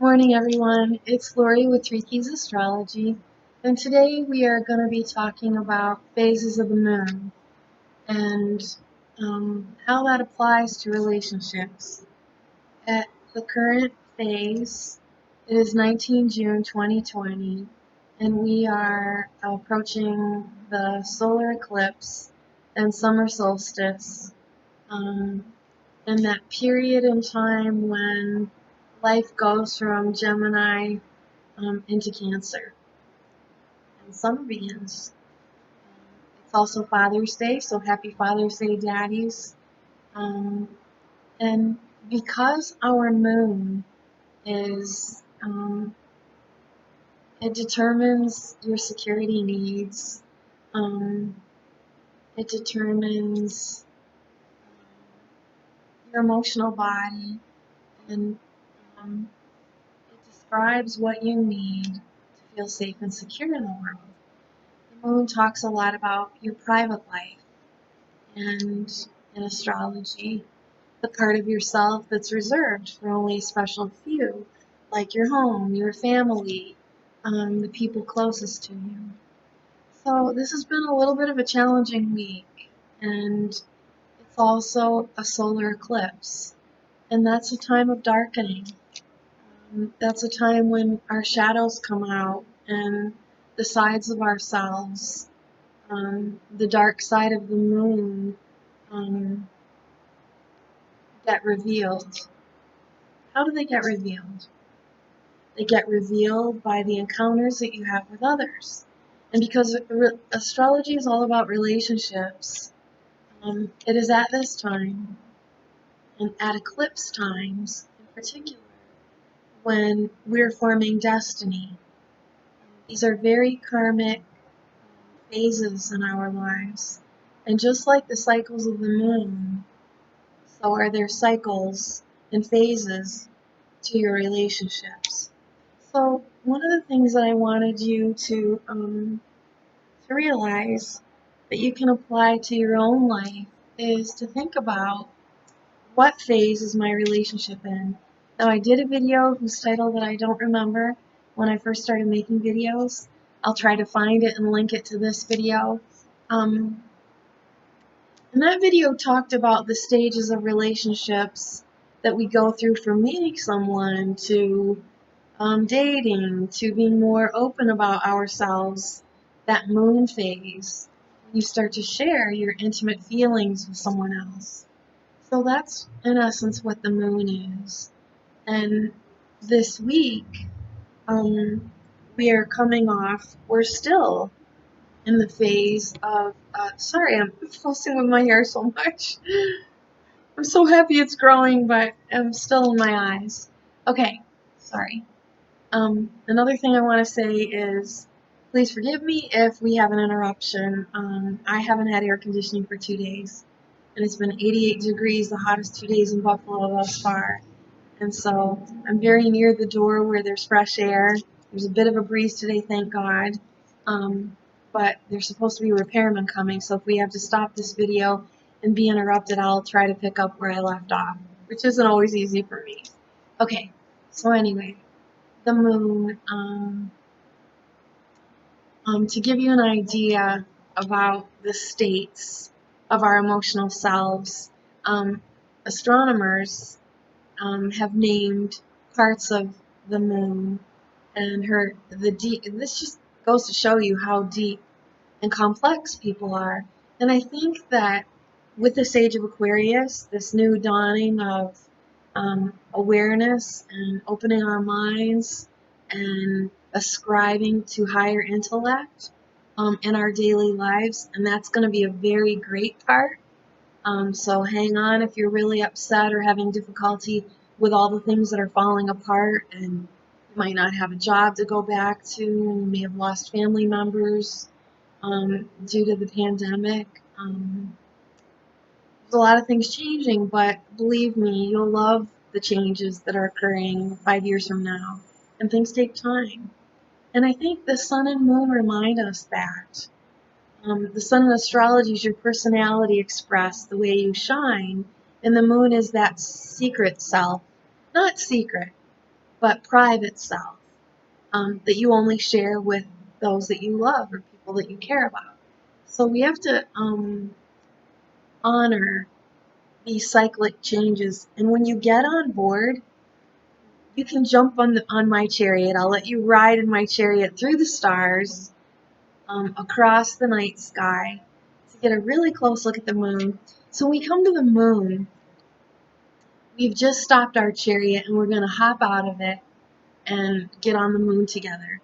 Morning, everyone. It's Lori with Three Keys Astrology, and today we are going to be talking about phases of the moon and how that applies to relationships. At the current phase, it is 19 June 2020, and we are approaching the solar eclipse and summer solstice. Um, and that period in time when life goes from Gemini into Cancer and summer begins. It's also Father's Day, so happy Father's Day, daddies. Um, and because our moon is, it determines your security needs, um, it determines your emotional body, and um, it describes what you need to feel safe and secure in the world. The moon talks a lot about your private life, and in astrology, the part of yourself that's reserved for only a special few, like your home, your family, the people closest to you. So this has been a little bit of a challenging week, and it's also a solar eclipse, and that's a time of darkening. That's a time when our shadows come out and the sides of ourselves, the dark side of the moon, um, get revealed. How do they get revealed? They get revealed by the encounters that you have with others. And because astrology is all about relationships, it is at this time, and at eclipse times in particular, when we're forming destiny. These are very karmic phases in our lives. And just like the cycles of the moon, so are there cycles and phases to your relationships. So one of the things that I wanted you to realize that you can apply to your own life is to think about what phase is my relationship in. Now I did a video whose title that I don't remember when I first started making videos. I'll try to find it and link it to this video. And that video talked about the stages of relationships that we go through from meeting someone to dating, to being more open about ourselves, that moon phase, when you start to share your intimate feelings with someone else. So that's in essence what the moon is. And this week, we are coming off, we're still in the phase of, sorry, I'm fussing with my hair so much. I'm so happy it's growing, but I'm still in my eyes. Okay, sorry. Another thing I want to say is, please forgive me if we have an interruption. I haven't had air conditioning for 2 days, and it's been 88 degrees, the hottest 2 days in Buffalo thus far. And so I'm very near the door where there's fresh air. There's a bit of a breeze today, thank God. But there's supposed to be repairmen coming, so if we have to stop this video and be interrupted, I'll try to pick up where I left off, which isn't always easy for me. Okay, so anyway, the moon, to give you an idea about the states of our emotional selves, astronomers have named parts of the moon and this just goes to show you how deep and complex people are. And I think that with this age of Aquarius, this new dawning of awareness and opening our minds and ascribing to higher intellect in our daily lives, and that's going to be a very great part. So hang on if you're really upset or having difficulty with all the things that are falling apart, and you might not have a job to go back to, and you may have lost family members due to the pandemic. There's a lot of things changing, but believe me, you'll love the changes that are occurring 5 years from now, and things take time. And I think the sun and moon remind us that. The sun in astrology is your personality expressed, the way you shine, and the moon is that secret self. Not secret, but private self, that you only share with those that you love or people that you care about. So we have to honor these cyclic changes. And when you get on board, you can jump on my chariot. I'll let you ride in my chariot through the stars, across the night sky, to get a really close look at the moon. So when we come to the moon, we've just stopped our chariot and we're going to hop out of it and get on the moon together.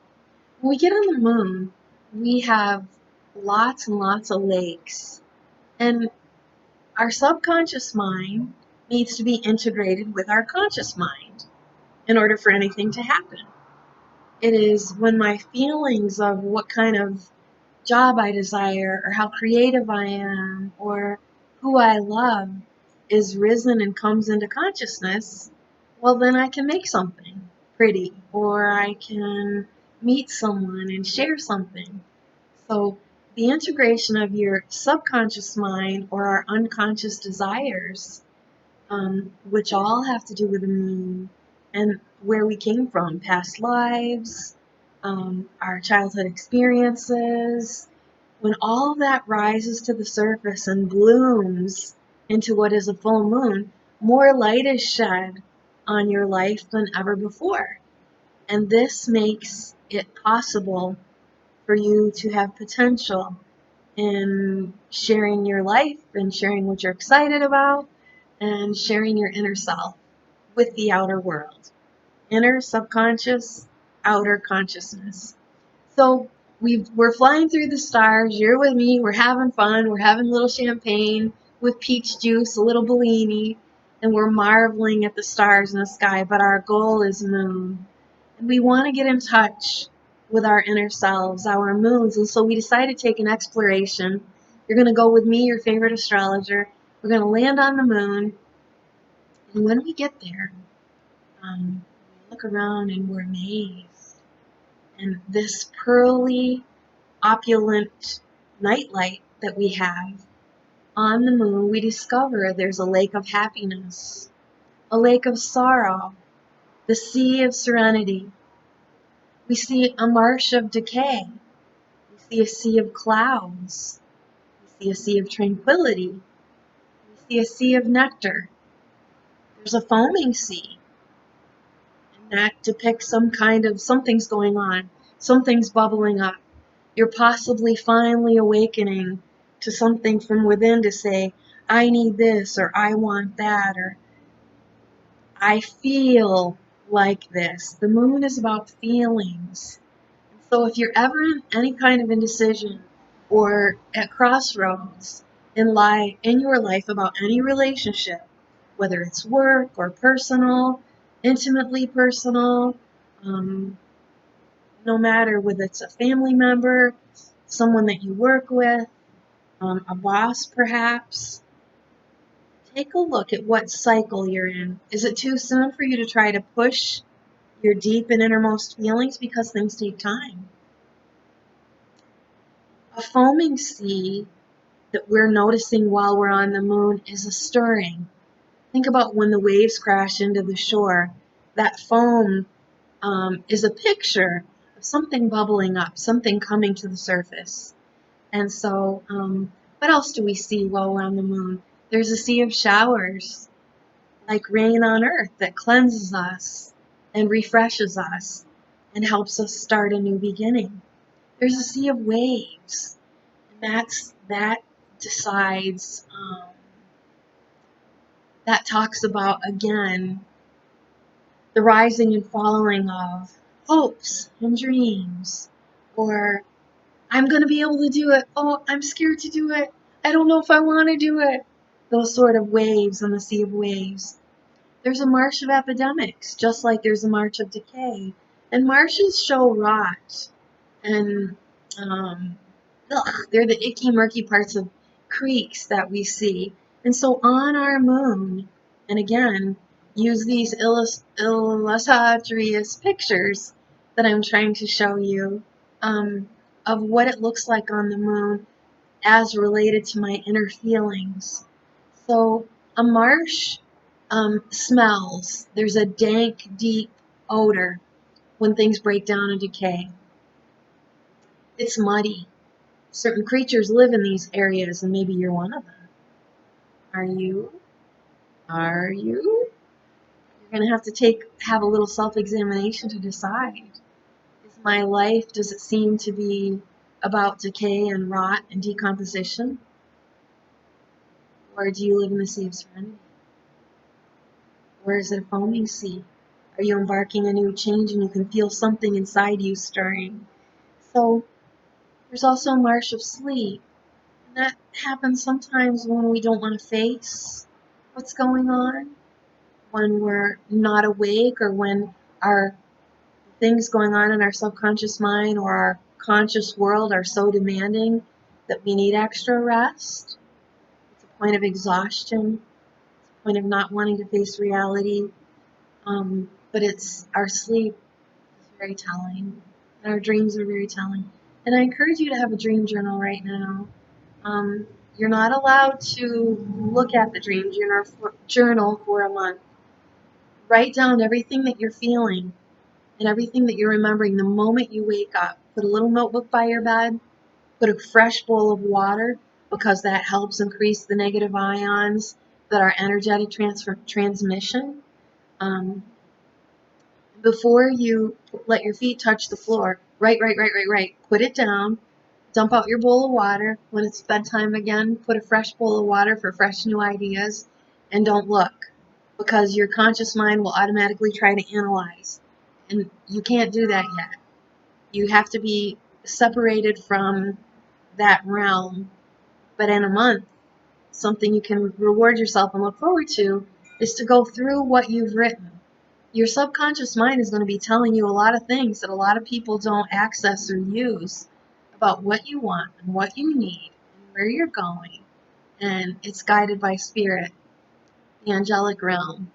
When we get on the moon, we have lots and lots of lakes. And our subconscious mind needs to be integrated with our conscious mind in order for anything to happen. It is when my feelings of what kind of job I desire or how creative I am or who I love is risen and comes into consciousness, well, then I can make something pretty or I can meet someone and share something. So the integration of your subconscious mind or our unconscious desires, which all have to do with the moon and where we came from, past lives, our childhood experiences, when all of that rises to the surface and blooms into what is a full moon, more light is shed on your life than ever before. And this makes it possible for you to have potential in sharing your life and sharing what you're excited about and sharing your inner self with the outer world. Inner subconscious, outer consciousness. So we're flying through the stars. You're with me. We're having fun. We're having a little champagne with peach juice, a little Bellini, and we're marveling at the stars in the sky. But our goal is moon. And we want to get in touch with our inner selves, our moons. And so we decided to take an exploration. You're going to go with me, your favorite astrologer. We're going to land on the moon. And when we get there, we look around and we're amazed. And this pearly, opulent nightlight that we have on the moon, we discover there's a lake of happiness, a lake of sorrow, the sea of serenity. We see a marsh of decay. We see a sea of clouds. We see a sea of tranquility. We see a sea of nectar. There's a foaming sea, and that depicts some kind of something's going on, something's bubbling up. You're possibly finally awakening to something from within to say, I need this, or I want that, or I feel like this. The moon is about feelings. So if you're ever in any kind of indecision or at crossroads in your life about any relationship, whether it's work or personal, intimately personal, no matter whether it's a family member, someone that you work with, a boss perhaps, take a look at what cycle you're in. Is it too soon for you to try to push your deep and innermost feelings because things take time? A foaming sea that we're noticing while we're on the moon is a stirring. Think about when the waves crash into the shore. That foam is a picture of something bubbling up, something coming to the surface. And so, what else do we see while we're on the moon? There's a sea of showers, like rain on earth, that cleanses us and refreshes us and helps us start a new beginning. There's a sea of waves, and that decides, that talks about, again, the rising and falling of hopes and dreams, or I'm going to be able to do it. Oh, I'm scared to do it. I don't know if I want to do it. Those sort of waves on the sea of waves. There's a marsh of epidemics, just like there's a march of decay. And marshes show rot. And they're the icky, murky parts of creeks that we see. And so on our moon, and again, use these illustrious pictures that I'm trying to show you, of what it looks like on the moon as related to my inner feelings. So a marsh smells. There's a dank, deep odor when things break down and decay. It's muddy. Certain creatures live in these areas, and maybe you're one of them. Are you? Are you? You're going to have to have a little self-examination to decide. Is my life, does it seem to be about decay and rot and decomposition? Or do you live in the sea of serenity? Or is it a foaming sea? Are you embarking a new change and you can feel something inside you stirring? So there's also a marsh of sleep. And that happens sometimes when we don't want to face what's going on, when we're not awake, or when our things going on in our subconscious mind or our conscious world are so demanding that we need extra rest. It's a point of exhaustion, it's a point of not wanting to face reality. But it's our sleep is very telling, and our dreams are very telling. And I encourage you to have a dream journal right now. You're not allowed to look at the dream journal for a month. Write down everything that you're feeling and everything that you're remembering the moment you wake up. Put a little notebook by your bed. Put a fresh bowl of water, because that helps increase the negative ions that are energetic transmission. Um, Before you let your feet touch the floor, write. Put it down. Dump out your bowl of water. When it's bedtime again, put a fresh bowl of water for fresh new ideas, and don't look, because your conscious mind will automatically try to analyze. And you can't do that yet. You have to be separated from that realm. But in a month, something you can reward yourself and look forward to is to go through what you've written. Your subconscious mind is going to be telling you a lot of things that a lot of people don't access or use about what you want and what you need and where you're going. And it's guided by spirit, the angelic realm,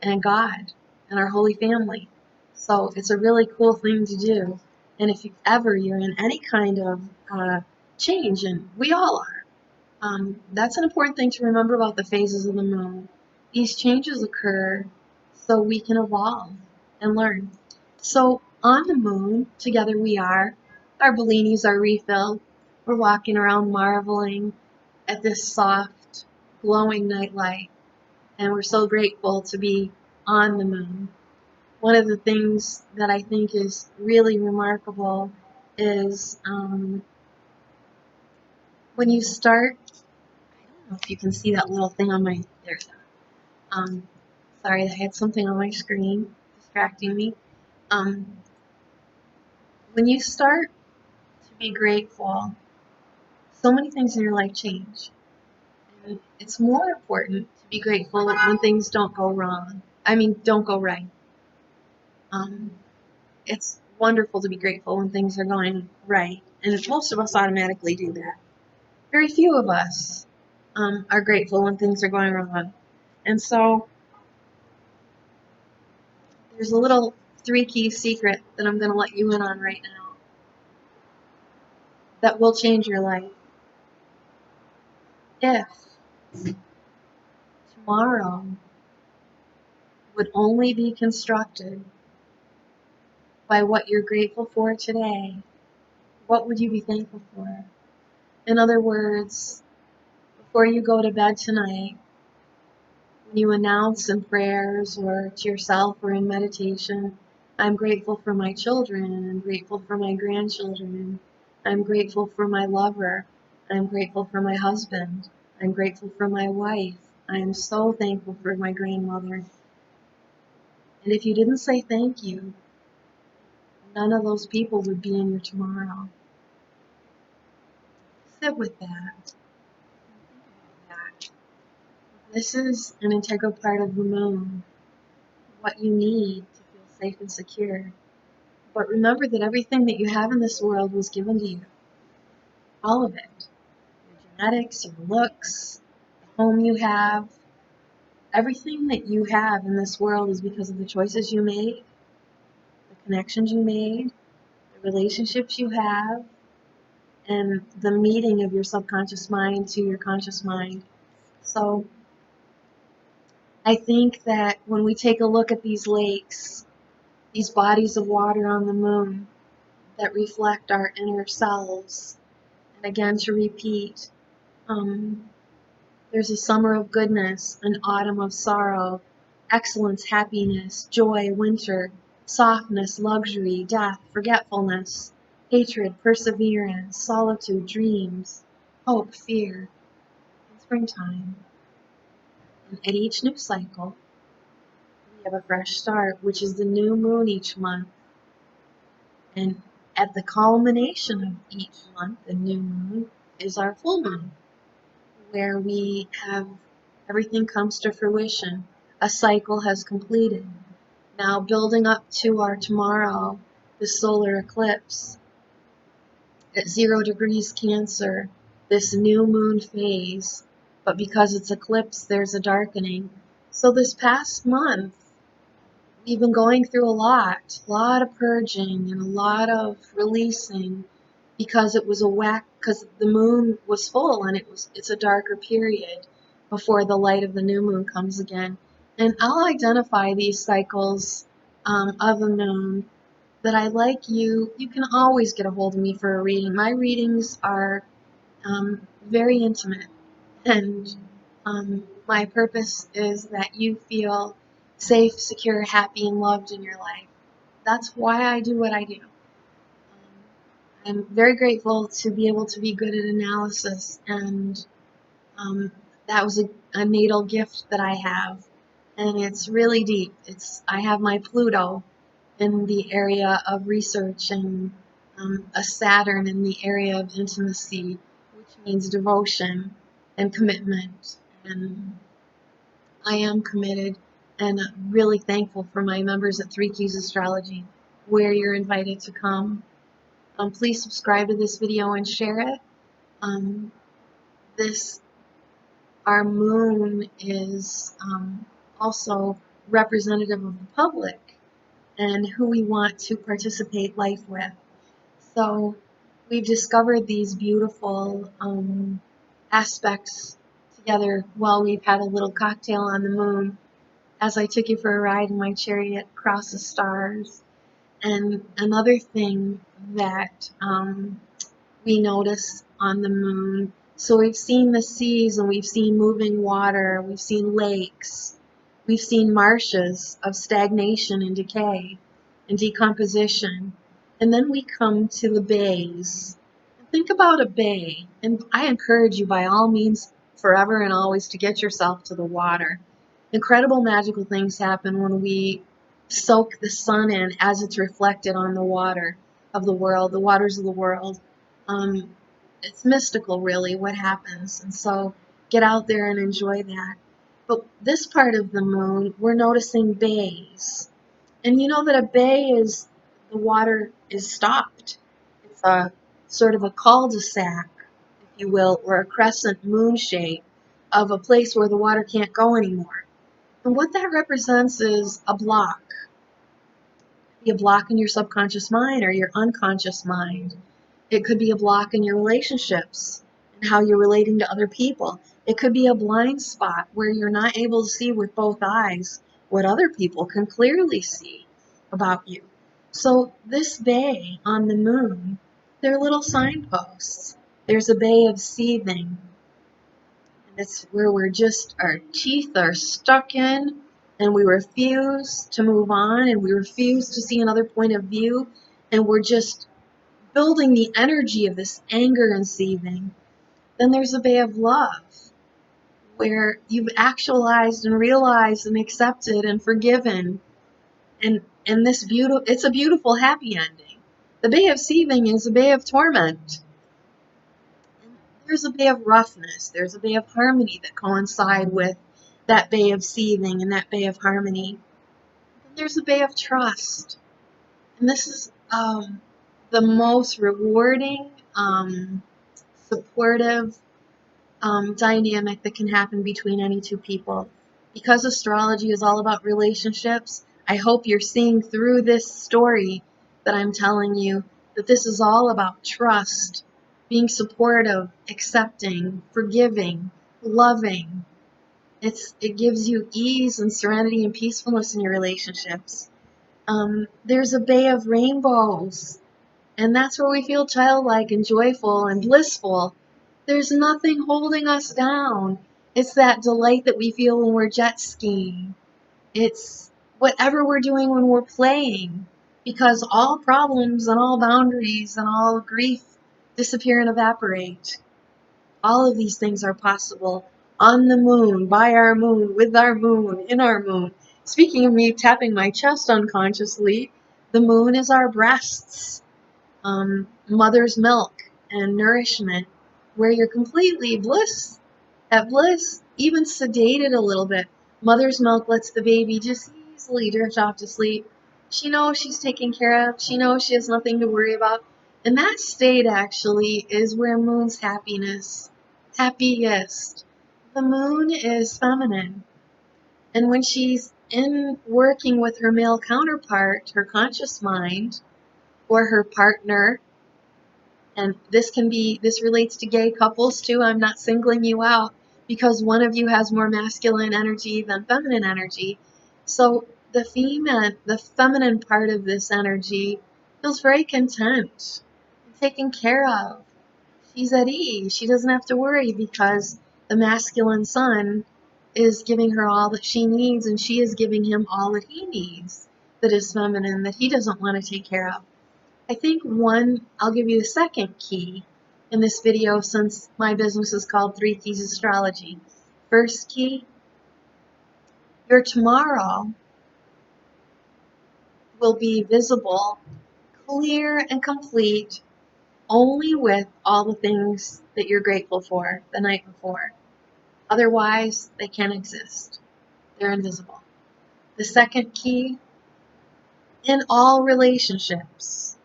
and God, and our holy family. So it's a really cool thing to do. And if you're in any kind of change, and we all are, that's an important thing to remember about the phases of the moon. These changes occur so we can evolve and learn. So on the moon, together we are. Our bellinis are refilled. We're walking around marveling at this soft, glowing nightlight. And we're so grateful to be on the moon. One of the things that I think is really remarkable is when you start, I don't know if you can see that little thing on my, there's that. Sorry, I had something on my screen distracting me. When you start to be grateful, so many things in your life change. And it's more important to be grateful when things don't go wrong. Don't go right. It's wonderful to be grateful when things are going right, and most of us automatically do that. Very few of us are grateful when things are going wrong. And so there's a little 3-key secret that I'm going to let you in on right now that will change your life. If tomorrow would only be constructed by what you're grateful for today, what would you be thankful for? In other words, before you go to bed tonight, when you announce in prayers or to yourself or in meditation, I'm grateful for my children, I'm grateful for my grandchildren, I'm grateful for my lover, I'm grateful for my husband, I'm grateful for my wife, I am so thankful for my grandmother. And if you didn't say thank you, none of those people would be in your tomorrow. Sit with that. This is an integral part of the moon, what you need to feel safe and secure. But remember that everything that you have in this world was given to you. All of it. Your genetics, your looks, the home you have. Everything that you have in this world is because of the choices you made, the connections you made, the relationships you have, and the meeting of your subconscious mind to your conscious mind. So I think that when we take a look at these lakes, these bodies of water on the moon that reflect our inner selves. And again, to repeat, there's a summer of goodness, an autumn of sorrow, excellence, happiness, joy, winter, softness, luxury, death, forgetfulness, hatred, perseverance, solitude, dreams, hope, fear, and springtime. And at each new cycle, we have a fresh start, which is the new moon each month. And at the culmination of each month, the new moon is our full moon, where we have everything comes to fruition. A cycle has completed. Now, building up to our tomorrow, the solar eclipse at 0 degrees Cancer, this new moon phase, but because it's eclipse, there's a darkening. So this past month, we've been going through a lot of purging and a lot of releasing because it was because the moon was full and it's a darker period before the light of the new moon comes again. And I'll identify these cycles of the moon that I like you. You can always get a hold of me for a reading. My readings are very intimate, and my purpose is that you feel safe, secure, happy, and loved in your life. That's why I do what I do. I'm very grateful to be able to be good at analysis, and that was a natal gift that I have, and it's really deep. I have my Pluto in the area of research and a Saturn in the area of intimacy, which means devotion and commitment. And I am committed and really thankful for my members at Three Keys Astrology, where you're invited to come. Please subscribe to this video and share it. Um, our moon is also representative of the public and who we want to participate life with. So we've discovered these beautiful aspects together while we've had a little cocktail on the moon as I took you for a ride in my chariot across the stars. And another thing that we notice on the moon, so we've seen the seas and we've seen moving water, we've seen lakes, we've seen marshes of stagnation and decay and decomposition, and then we come to the bays. Think about a bay, and I encourage you by all means forever and always to get yourself to the water. Incredible magical things happen when we soak the sun in as it's reflected on the water of the world, the waters of the world. It's mystical, really, what happens. And so get out there and enjoy that. But this part of the moon, we're noticing bays. And you know that a bay is, the water is stopped. It's a sort of a cul-de-sac, if you will, or a crescent moon shape of a place where the water can't go anymore. And what that represents is a block. It could be a block in your subconscious mind or your unconscious mind. It could be a block in your relationships and how you're relating to other people. It could be a blind spot where you're not able to see with both eyes what other people can clearly see about you. So this bay on the moon, they're little signposts. There's a bay of seething. And it's where our teeth are stuck in, and we refuse to move on, and we refuse to see another point of view, and we're just building the energy of this anger and seething. Then there's a bay of love, where you've actualized and realized and accepted and forgiven, and it's a beautiful happy ending. The bay of seething is a bay of torment. And there's a bay of roughness, there's a bay of harmony that coincide with that bay of seething and that bay of harmony. And there's a bay of trust, and this is the most rewarding, supportive dynamic that can happen between any two people. Because astrology is all about relationships, I hope you're seeing through this story that I'm telling you that this is all about trust, being supportive, accepting, forgiving, loving. It gives you ease and serenity and peacefulness in your relationships. There's a bay of rainbows, and that's where we feel childlike and joyful and blissful. There's nothing holding us down. It's that delight that we feel when we're jet skiing. It's whatever we're doing when we're playing, because all problems and all boundaries and all grief disappear and evaporate. All of these things are possible on the moon, by our moon, with our moon, in our moon. Speaking of me tapping my chest unconsciously, the moon is our breasts, mother's milk and nourishment, where you're completely at bliss, even sedated a little bit. Mother's milk lets the baby just easily drift off to sleep. She knows she's taken care of. She knows she has nothing to worry about. And that state actually is where moon's happiest. The moon is feminine. And when she's in working with her male counterpart, her conscious mind, or her partner, and this relates to gay couples too. I'm not singling you out because one of you has more masculine energy than feminine energy. So the feminine part of this energy feels very content, taken care of. She's at ease. She doesn't have to worry because the masculine sun is giving her all that she needs, and she is giving him all that he needs that is feminine, that he doesn't want to take care of. I think I'll give you the second key in this video since my business is called 3 Keys Astrology. First key, your tomorrow will be visible, clear, and complete only with all the things that you're grateful for the night before. Otherwise, they can't exist. They're invisible. The second key, in all relationships,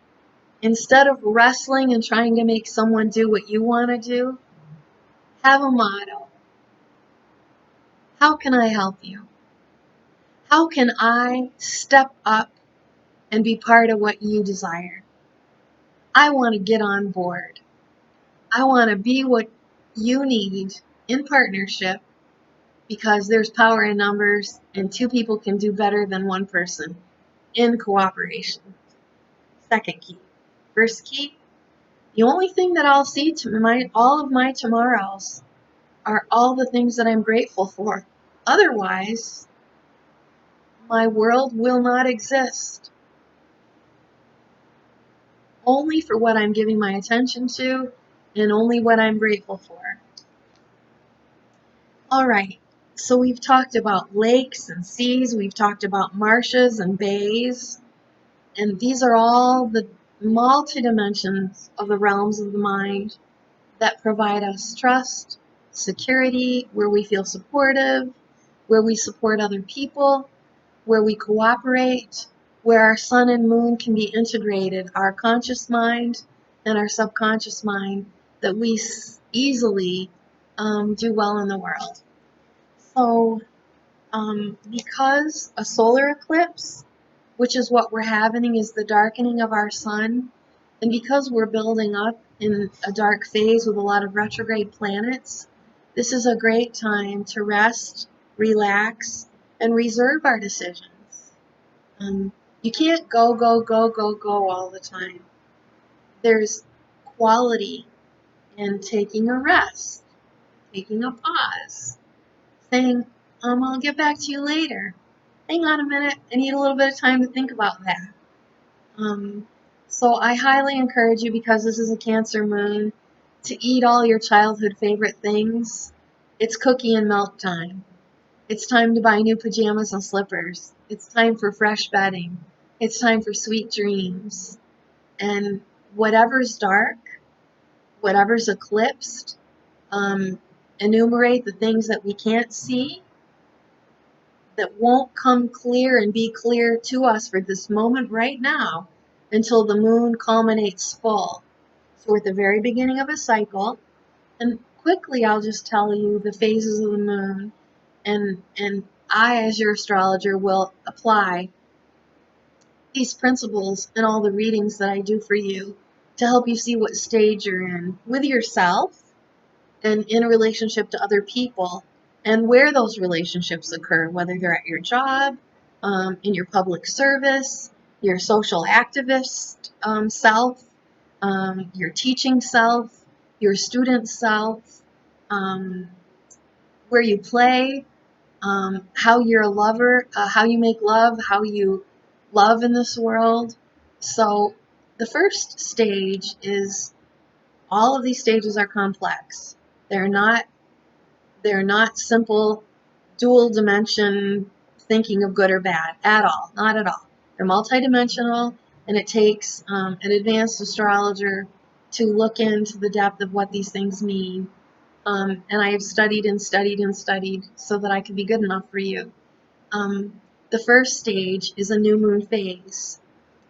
instead of wrestling and trying to make someone do what you want to do, have a motto. How can I help you? How can I step up and be part of what you desire? I want to get on board. I want to be what you need in partnership because there's power in numbers and 2 people can do better than 1 person in cooperation. Second key. First key, the only thing that I'll see to all of my tomorrows are all the things that I'm grateful for. Otherwise, my world will not exist. Only for what I'm giving my attention to and only what I'm grateful for. All right, so we've talked about lakes and seas, we've talked about marshes and bays, and these are all the multi-dimensions of the realms of the mind that provide us trust, security, where we feel supportive, where we support other people, where we cooperate, where our sun and moon can be integrated, our conscious mind and our subconscious mind, that we easily do well in the world. So because a solar eclipse, which is what we're having, is the darkening of our sun, and because we're building up in a dark phase with a lot of retrograde planets, this is a great time to rest, relax, and reserve our decisions. You can't go, go, go, go, go all the time. There's quality in taking a rest, taking a pause, saying, I'll get back to you later. Hang on a minute, I need a little bit of time to think about that. So I highly encourage you, because this is a Cancer moon, to eat all your childhood favorite things. It's cookie and milk time. It's time to buy new pajamas and slippers. It's time for fresh bedding. It's time for sweet dreams. And whatever's dark, whatever's eclipsed, enumerate the things that we can't see, that won't come clear and be clear to us for this moment right now until the moon culminates full. So we're at the very beginning of a cycle, and quickly I'll just tell you the phases of the moon, and I, as your astrologer, will apply these principles in all the readings that I do for you to help you see what stage you're in with yourself and in a relationship to other people, and where those relationships occur, whether they're at your job, in your public service, your social activist self, your teaching self, your student self, um, where you play, how you're a lover, how you make love, how you love in this world. So the first stage is, all of these stages are complex. They're not they're not simple dual dimension thinking of good or bad at all, not at all. They're multidimensional, and it takes an advanced astrologer to look into the depth of what these things mean. And I have studied and studied and studied so that I can be good enough for you. The first stage is a new moon phase.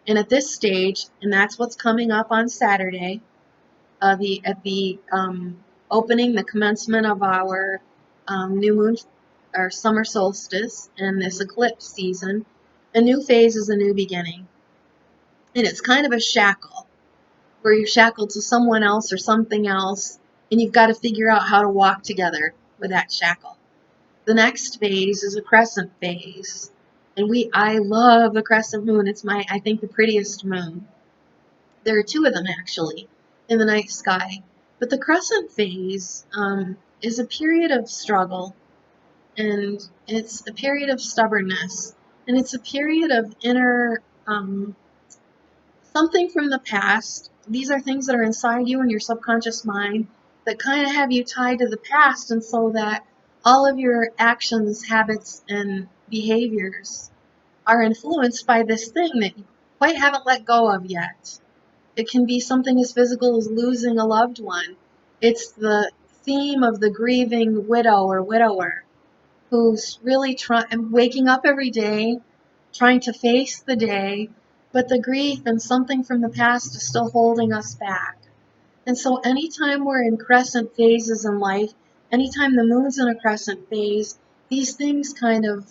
And at this stage, and that's what's coming up on Saturday, at the opening, the commencement of our new moon, our summer solstice, and this eclipse season, a new phase is a new beginning. And it's kind of a shackle, where you're shackled to someone else or something else, and you've got to figure out how to walk together with that shackle. The next phase is a crescent phase. And I love the crescent moon. It's I think, the prettiest moon. There are two of them, actually, in the night sky. But the crescent phase is a period of struggle, and it's a period of stubbornness, and it's a period of inner something from the past. These are things that are inside you in your subconscious mind that kind of have you tied to the past, and so that all of your actions, habits, and behaviors are influenced by this thing that you quite haven't let go of yet. It can be something as physical as losing a loved one. It's the theme of the grieving widow or widower who's really waking up every day, trying to face the day, but the grief and something from the past is still holding us back. And so anytime we're in crescent phases in life, anytime the moon's in a crescent phase, these things kind of,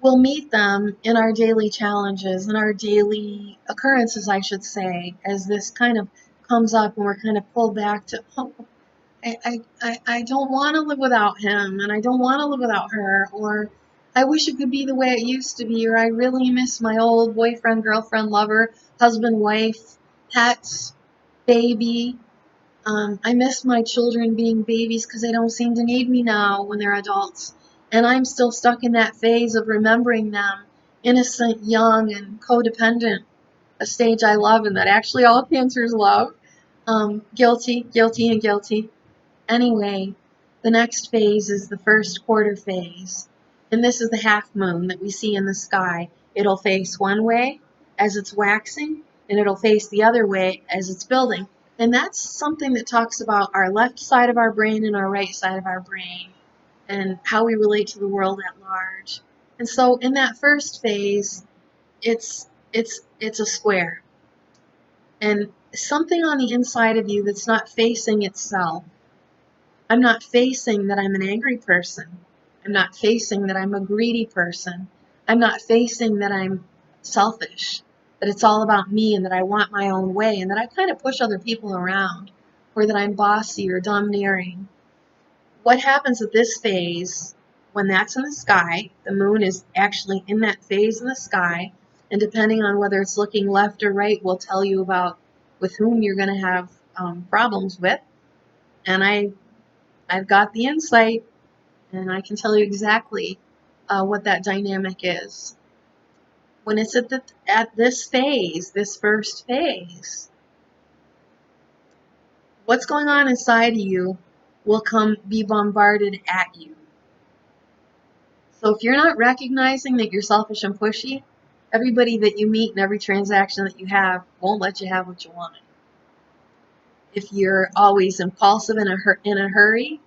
we'll meet them in our daily challenges, in our daily occurrences, I should say, as this kind of comes up and we're kind of pulled back to, oh, I don't want to live without him, and I don't want to live without her, or I wish it could be the way it used to be, or I really miss my old boyfriend, girlfriend, lover, husband, wife, pets, baby. I miss my children being babies because they don't seem to need me now when they're adults. And I'm still stuck in that phase of remembering them innocent, young, and codependent, a stage I love and that actually all cancers love. Guilty, guilty, and guilty. Anyway, the next phase is the first quarter phase. And this is the half moon that we see in the sky. It'll face one way as it's waxing, and it'll face the other way as it's building. And that's something that talks about our left side of our brain and our right side of our brain, and how we relate to the world at large. And so in that first phase, it's a square. And something on the inside of you that's not facing itself. I'm not facing that I'm an angry person. I'm not facing that I'm a greedy person. I'm not facing that I'm selfish, that it's all about me and that I want my own way and that I kind of push other people around, or that I'm bossy or domineering. What happens at this phase, when that's in the sky, the moon is actually in that phase in the sky, and depending on whether it's looking left or right will tell you about with whom you're going to have problems with. And I've got the insight, and I can tell you exactly what that dynamic is. When it's at this phase, this first phase, what's going on inside of you will be bombarded at you. So if you're not recognizing that you're selfish and pushy, everybody that you meet and every transaction that you have won't let you have what you want. If you're always impulsive in a hurry,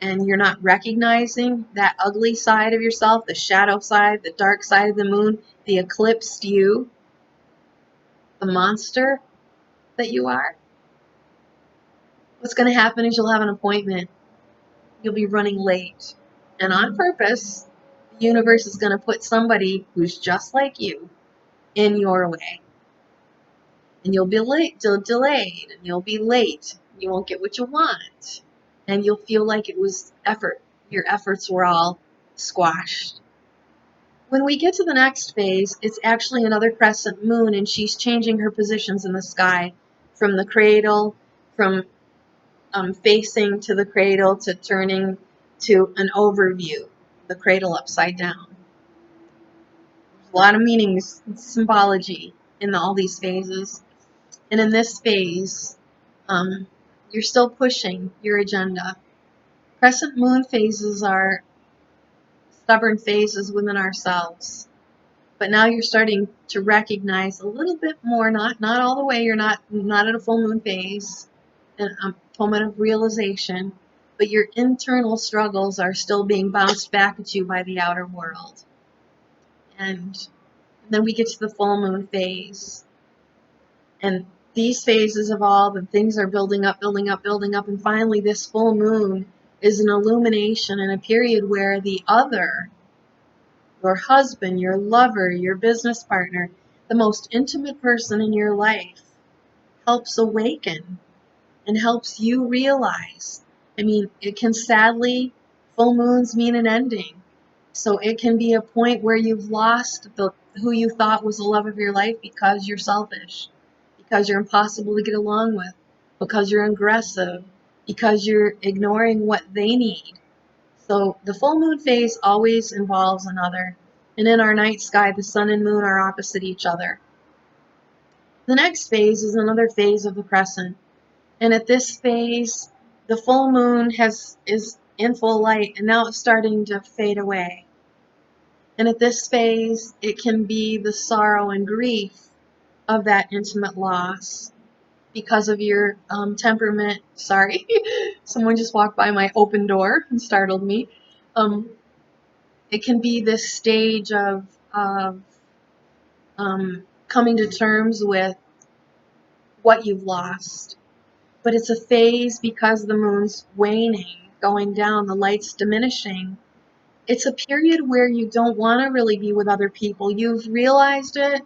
and you're not recognizing that ugly side of yourself, the shadow side, the dark side of the moon, the eclipsed you, the monster that you are, what's going to happen is you'll have an appointment. You'll be running late. And on purpose, the universe is going to put somebody who's just like you in your way. And you'll be delayed, and you'll be late. You won't get what you want. And you'll feel like it was effort. Your efforts were all squashed. When we get to the next phase, it's actually another crescent moon, and she's changing her positions in the sky from the cradle, from facing to the cradle to turning to an overview, the cradle upside down. There's a lot of meanings, symbology in all these phases. And in this phase, you're still pushing your agenda. Crescent moon phases are stubborn phases within ourselves. But now you're starting to recognize a little bit more, not all the way, you're not at a full moon phase, and a moment of realization, but your internal struggles are still being bounced back at you by the outer world. And then we get to the full moon phase. And these phases evolve and things are building up, and finally this full moon is an illumination in a period where the other, your husband, your lover, your business partner, the most intimate person in your life, helps awaken and helps you realize. I mean, it can sadly, full moons mean an ending. So it can be a point where you've lost who you thought was the love of your life because you're selfish, because you're impossible to get along with, because you're aggressive, because you're ignoring what they need. So the full moon phase always involves another. And in our night sky, the sun and moon are opposite each other. The next phase is another phase of the crescent. And at this phase, the full moon is in full light, and now it's starting to fade away. And at this phase, it can be the sorrow and grief of that intimate loss because of your temperament. Sorry, someone just walked by my open door and startled me. It can be this stage of coming to terms with what you've lost. But it's a phase because the moon's waning, going down, the light's diminishing. It's a period where you don't want to really be with other people. You've realized it.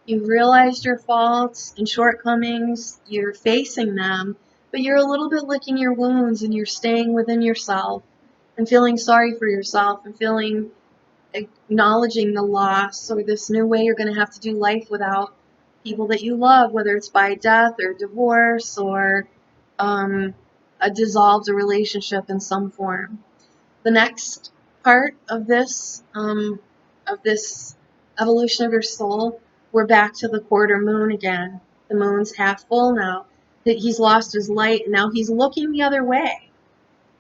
You've realized your faults and shortcomings. You're facing them, but you're a little bit licking your wounds and you're staying within yourself and feeling sorry for yourself and acknowledging the loss or this new way you're going to have to do life without people that you love, whether it's by death or divorce or a dissolved relationship in some form. The next part of this evolution of your soul, we're back to the quarter moon again. The moon's half full now. He's lost his light, and now he's looking the other way.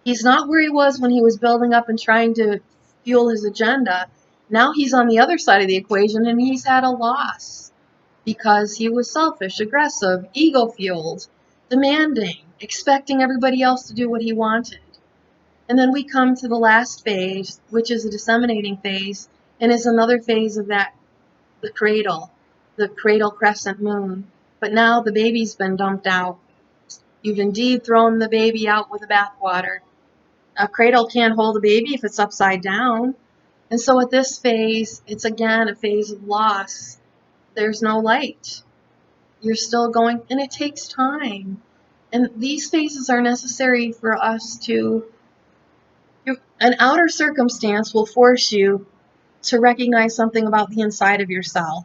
He's not where he was when he was building up and trying to fuel his agenda. Now he's on the other side of the equation, and he's had a loss because he was selfish, aggressive, ego-fueled, demanding, expecting everybody else to do what he wanted. And then we come to the last phase, which is a disseminating phase, and is another phase of the cradle crescent moon. But now the baby's been dumped out. You've indeed thrown the baby out with the bathwater. A cradle can't hold a baby if it's upside down. And so at this phase, it's again a phase of loss. There's no light. You're still going, and it takes time. And these phases are necessary for us to, an outer circumstance will force you to recognize something about the inside of yourself.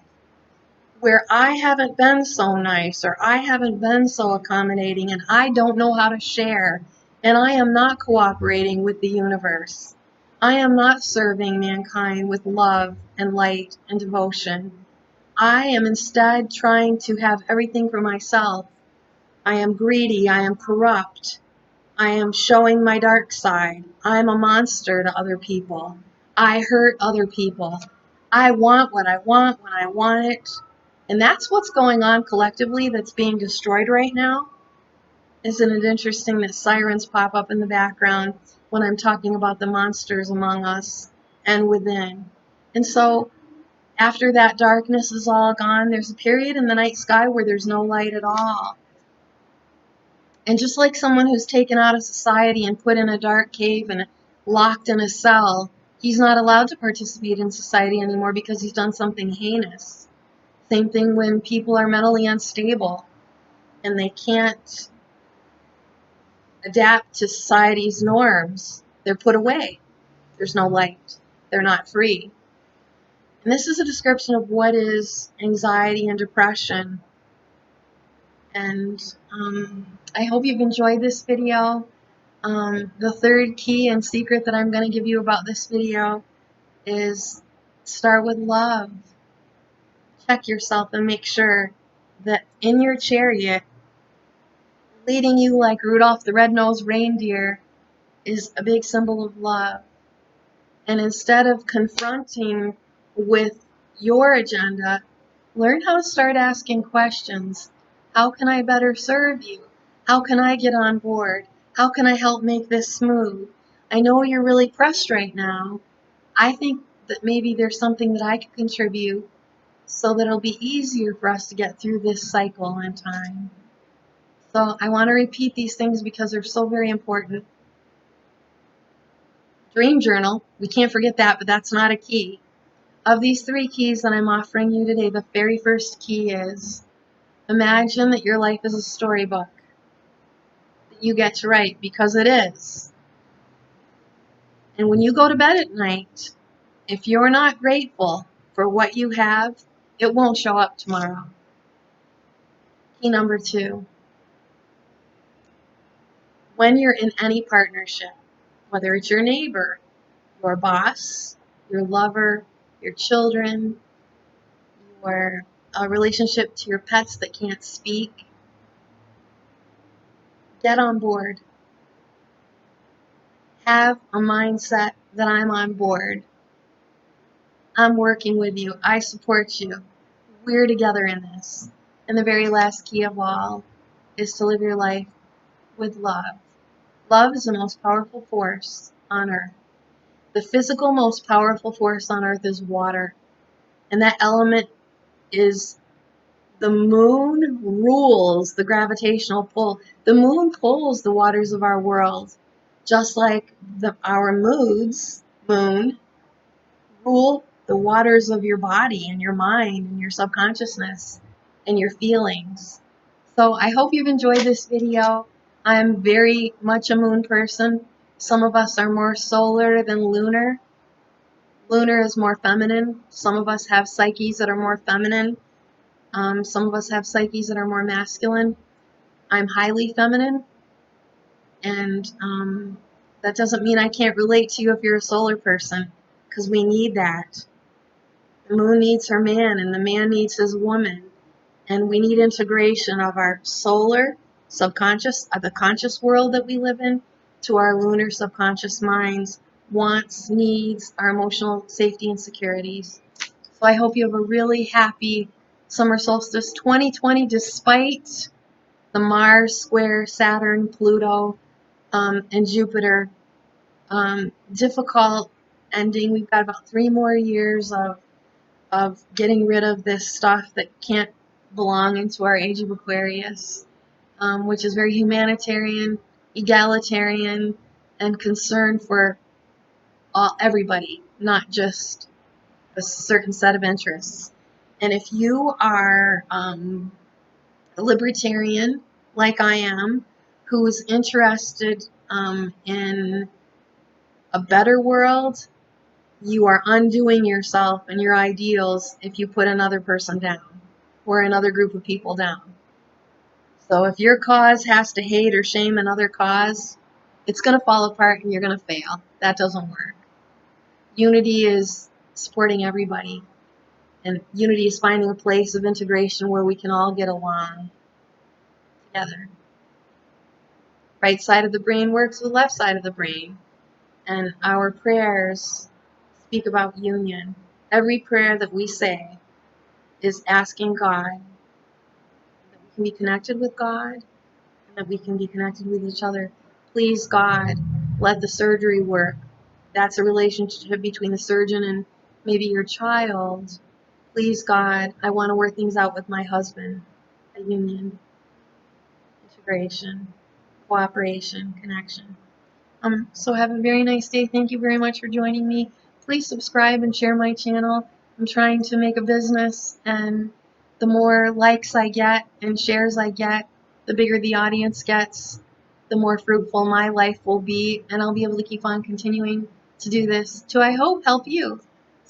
Where I haven't been so nice, or I haven't been so accommodating, and I don't know how to share, and I am not cooperating with the universe. I am not serving mankind with love and light and devotion. I am instead trying to have everything for myself. I am greedy, I am corrupt, I am showing my dark side. I'm a monster to other people. I hurt other people. I want what I want when I want it. And that's what's going on collectively that's being destroyed right now. Isn't it interesting that sirens pop up in the background when I'm talking about the monsters among us and within? And so after that darkness is all gone, there's a period in the night sky where there's no light at all. And just like someone who's taken out of society and put in a dark cave and locked in a cell, he's not allowed to participate in society anymore because he's done something heinous. Same thing when people are mentally unstable and they can't adapt to society's norms. They're put away. There's no light. They're not free. And this is a description of what is anxiety and depression. And I hope you've enjoyed this video. The third key and secret that I'm going to give you about this video is start with love. Check yourself and make sure that in your chariot, leading you like Rudolph the Red-Nosed Reindeer, is a big symbol of love. And instead of confronting with your agenda, learn how to start asking questions. How can I better serve you? How can I get on board? How can I help make this smooth? I know you're really pressed right now. I think that maybe there's something that I can contribute so that it'll be easier for us to get through this cycle in time. So I want to repeat these things because they're so very important. Dream journal, we can't forget that, but that's not a key. Of these three keys that I'm offering you today, the very first key is imagine that your life is a storybook that you get to write, because it is. And when you go to bed at night, if you're not grateful for what you have, it won't show up tomorrow. Key number 2. When you're in any partnership, whether it's your neighbor, your boss, your lover, your children, your relationship to your pets that can't speak, get on board. Have a mindset that I'm on board. I'm working with you. I support you. We're together in this. And the very last key of all is to live your life with love. Love is the most powerful force on earth. The physical most powerful force on earth is water. And that element is the moon rules the gravitational pull. The moon pulls the waters of our world, just like our moods, moon, rule the waters of your body and your mind and your subconsciousness and your feelings. So I hope you've enjoyed this video. I'm very much a moon person. Some of us are more solar than lunar. Lunar is more feminine. Some of us have psyches that are more feminine. Some of us have psyches that are more masculine. I'm highly feminine, and that doesn't mean I can't relate to you if you're a solar person, because we need that. The moon needs her man, and the man needs his woman, and we need integration of our solar subconscious, the conscious world that we live in, to our lunar subconscious minds, wants, needs, our emotional safety and securities. So I hope you have a really happy summer solstice 2020, despite the Mars square Saturn, Pluto, and Jupiter difficult ending. We've got about 3 more years of getting rid of this stuff that can't belong into our age of Aquarius, which is very humanitarian, egalitarian, and concerned for everybody, not just a certain set of interests. And if you are a libertarian, like I am, who is interested in a better world, you are undoing yourself and your ideals if you put another person down or another group of people down. So if your cause has to hate or shame another cause, it's going to fall apart and you're going to fail. That doesn't work. Unity is supporting everybody. And unity is finding a place of integration where we can all get along together. Right side of the brain works with left side of the brain. And our prayers speak about union. Every prayer that we say is asking God that we can be connected with God and that we can be connected with each other. Please, God, let the surgery work. That's a relationship between the surgeon and maybe your child. Please, God, I want to work things out with my husband. A union, integration, cooperation, connection. So have a very nice day. Thank you very much for joining me. Please subscribe and share my channel. I'm trying to make a business, and the more likes I get and shares I get, the bigger the audience gets, the more fruitful my life will be, and I'll be able to keep on continuing to do this to, I hope, help you.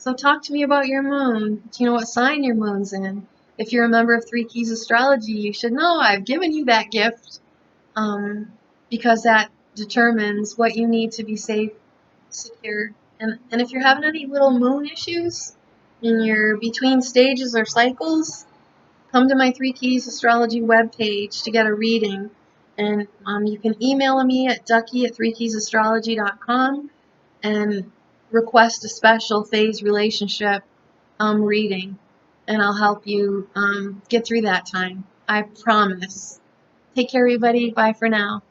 So talk to me about your moon. Do you know what sign your moon's in? If you're a member of Three Keys Astrology, you should know I've given you that gift, because that determines what you need to be safe, secure. And if you're having any little moon issues in your between stages or cycles, come to my Three Keys Astrology webpage to get a reading. And you can email me at ducky@threekeysastrology.com and request a special phase relationship reading. And I'll help you get through that time. I promise. Take care, everybody. Bye for now.